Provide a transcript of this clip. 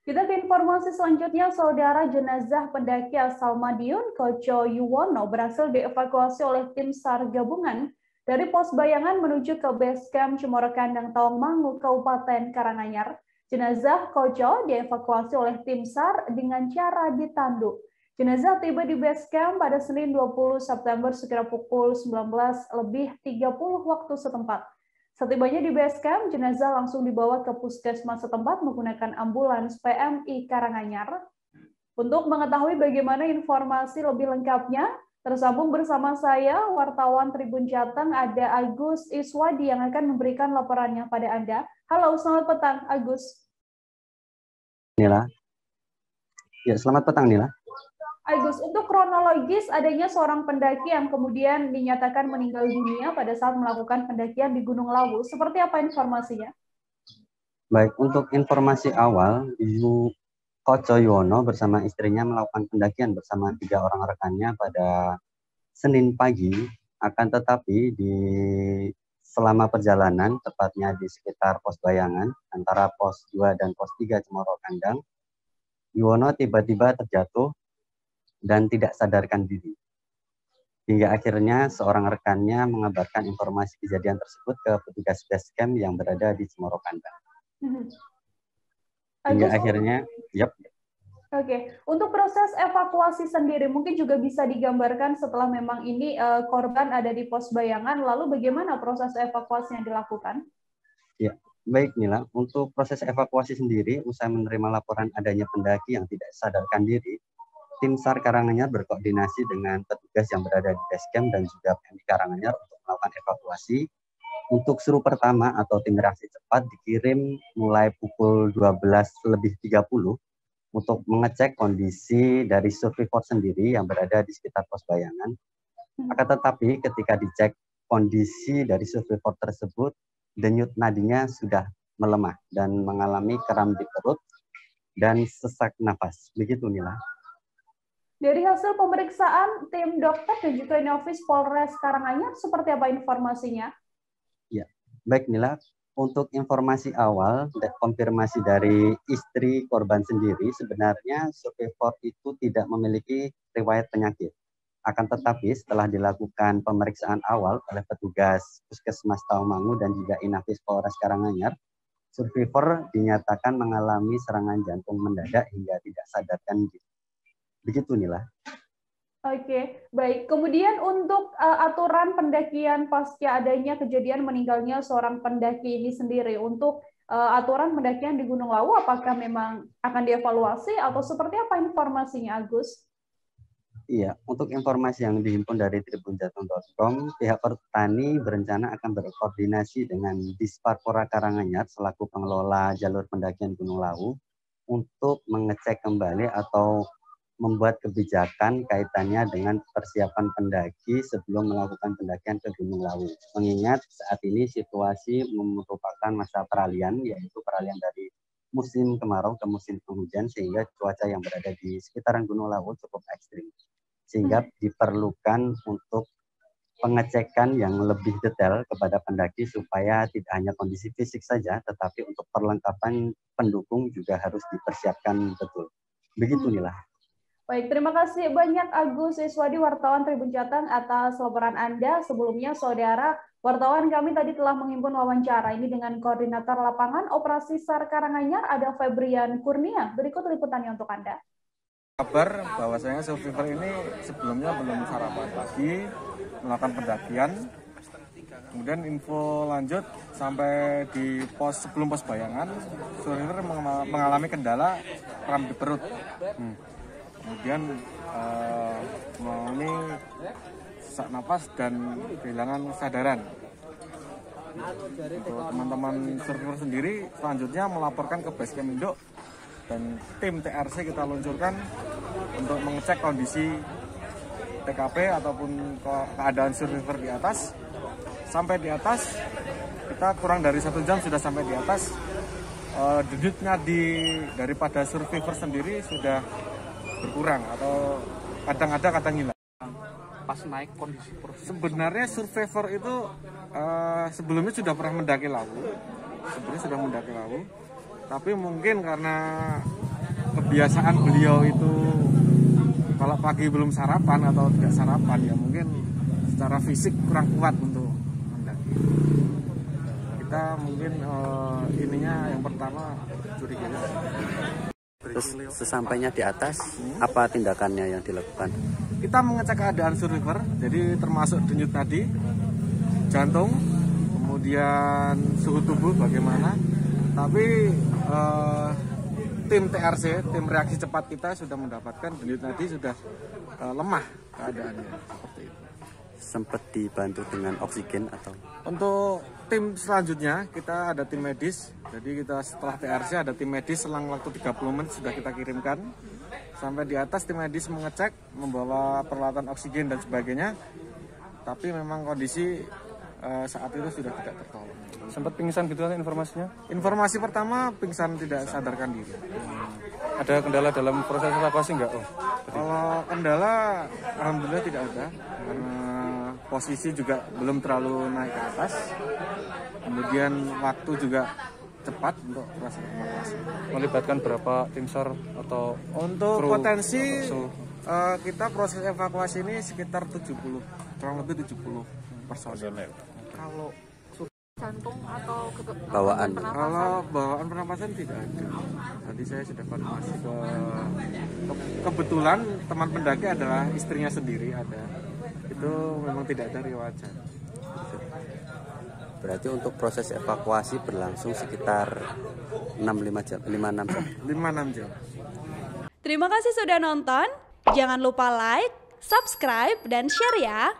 Kita ke informasi selanjutnya, saudara. Jenazah pendaki asal Madiun, Koco Yuwono, berhasil dievakuasi oleh tim SAR gabungan dari pos Bayangan menuju ke base camp Cemoro Kandang Tawangmangu, Kabupaten Karanganyar. Jenazah Koco dievakuasi oleh tim SAR dengan cara ditanduk. Jenazah tiba di base camp pada Senin 20 September sekira pukul 19.30 waktu setempat. Setibanya di base camp, jenazah langsung dibawa ke puskesmas setempat menggunakan ambulans PMI Karanganyar. Untuk mengetahui bagaimana informasi lebih lengkapnya, tersambung bersama saya, wartawan Tribun Jateng, ada Agus Iswadi yang akan memberikan laporannya pada Anda. Halo, selamat petang, Agus. Nila. Ya, selamat petang, Nila. Agus, untuk kronologis adanya seorang pendaki yang kemudian dinyatakan meninggal dunia pada saat melakukan pendakian di Gunung Lawu. Seperti apa informasinya? Baik, untuk informasi awal, Ibu Koco Yuwono bersama istrinya melakukan pendakian bersama 3 orang rekannya pada Senin pagi. Akan tetapi selama perjalanan, tepatnya di sekitar pos Bayangan, antara pos 2 dan pos 3 Cemoro Kandang, Yuwono tiba-tiba terjatuh dan tidak sadarkan diri. Hingga akhirnya seorang rekannya mengabarkan informasi kejadian tersebut ke petugas base camp yang berada di Cemoro Kandang. Hingga akhirnya, Oke, untuk proses evakuasi sendiri mungkin juga bisa digambarkan setelah memang ini korban ada di pos Bayangan, lalu bagaimana proses evakuasi yang dilakukan? Ya, baik Nila. Untuk proses evakuasi sendiri, usai menerima laporan adanya pendaki yang tidak sadarkan diri, tim SAR Karanganyar berkoordinasi dengan petugas yang berada di base camp dan juga PMI Karanganyar untuk melakukan evakuasi. Untuk seru pertama atau tim reaksi cepat dikirim mulai pukul 12.30 untuk mengecek kondisi dari survivor sendiri yang berada di sekitar pos Bayangan. Akan tetapi ketika dicek kondisi dari survivor tersebut, denyut nadinya sudah melemah dan mengalami kram di perut dan sesak nafas. Begitu, Nila. Dari hasil pemeriksaan tim dokter dan juga Inafis Polres Karanganyar, seperti apa informasinya? Ya, baik Nila. Untuk informasi awal dan konfirmasi dari istri korban sendiri, sebenarnya survivor itu tidak memiliki riwayat penyakit. Akan tetapi setelah dilakukan pemeriksaan awal oleh petugas Puskesmas Tawangmangu dan juga Inafis Polres Karanganyar, survivor dinyatakan mengalami serangan jantung mendadak hingga tidak sadarkan diri. Begitu, Nila. Oke, baik. Kemudian untuk aturan pendakian pasca adanya kejadian meninggalnya seorang pendaki ini sendiri, untuk aturan pendakian di Gunung Lawu, apakah memang akan dievaluasi atau seperti apa informasinya, Agus? Iya, untuk informasi yang dihimpun dari tribunjateng.com, pihak Perhutani berencana akan berkoordinasi dengan Disparpora Karanganyar selaku pengelola jalur pendakian Gunung Lawu untuk mengecek kembali atau membuat kebijakan kaitannya dengan persiapan pendaki sebelum melakukan pendakian ke Gunung Lawu. Mengingat saat ini situasi merupakan masa peralihan, yaitu peralihan dari musim kemarau ke musim penghujan, sehingga cuaca yang berada di sekitaran Gunung Lawu cukup ekstrim. Sehingga diperlukan untuk pengecekan yang lebih detail kepada pendaki supaya tidak hanya kondisi fisik saja, tetapi untuk perlengkapan pendukung juga harus dipersiapkan betul. Begitu, Nila. Baik, terima kasih banyak Agus Iswadi, wartawan Tribun Jateng, atas laporan Anda. Sebelumnya, saudara, wartawan kami tadi telah menghimpun wawancara ini dengan Koordinator Lapangan Operasi SAR Karanganyar, ada Febrian Kurnia. Berikut liputannya untuk Anda. Kabar bahwasanya survivor ini sebelumnya belum sarapan pagi, melakukan pendakian. Kemudian info lanjut sampai di sebelum pos Bayangan, survivor mengalami kendala kram di perut. Kemudian mengalami sesak napas dan kehilangan kesadaran. Untuk teman-teman survivor sendiri selanjutnya melaporkan ke base camp induk dan tim TRC kita luncurkan untuk mengecek kondisi TKP ataupun keadaan survivor di atas. Sampai di atas, kita kurang dari 1 jam sudah sampai di atas. Denyut nadi daripada survivor sendiri sudah berkurang atau kadang ada kadang hilang. Pas naik kondisi sebenarnya survivor itu sebelumnya sudah pernah mendaki Lawu, tapi mungkin karena kebiasaan beliau itu kalau pagi belum sarapan atau tidak sarapan ya mungkin secara fisik kurang kuat untuk mendaki. Kita mungkin ininya yang pertama curiga. Terus sesampainya di atas, apa tindakannya yang dilakukan? Kita mengecek keadaan survivor, jadi termasuk denyut nadi, jantung, kemudian suhu tubuh bagaimana. Tapi tim TRC, tim reaksi cepat kita sudah mendapatkan denyut nadi sudah lemah keadaannya seperti itu. Sempat dibantu dengan oksigen atau? Untuk tim selanjutnya kita ada tim medis. Jadi kita setelah TRC ada tim medis, selang waktu 30 menit sudah kita kirimkan. Sampai di atas tim medis mengecek, membawa peralatan oksigen dan sebagainya. Tapi memang kondisi saat itu sudah tidak tertolong. Sempat pingsan gitu kan informasinya? Informasi pertama pingsan tidak sadarkan diri. Ada kendala dalam proses evakuasi nggak Om? Kalau kendala alhamdulillah tidak ada. Karena posisi juga belum terlalu naik ke atas. Kemudian waktu juga cepat untuk proses evakuasi. Melibatkan berapa tim SAR atau untuk kru, potensi atau kita proses evakuasi ini sekitar 70, kurang lebih 70 personil. Kalau jantung atau bawaan? Kalau bawaan pernapasan tidak ada. Tadi saya sudah konfirmasi kebetulan teman pendaki adalah istrinya sendiri ada. Itu memang tidak ada riwayat jantung. Berarti untuk proses evakuasi berlangsung sekitar 56 jam. 5-6 jam. Terima kasih sudah nonton. Jangan lupa like, subscribe, dan share ya.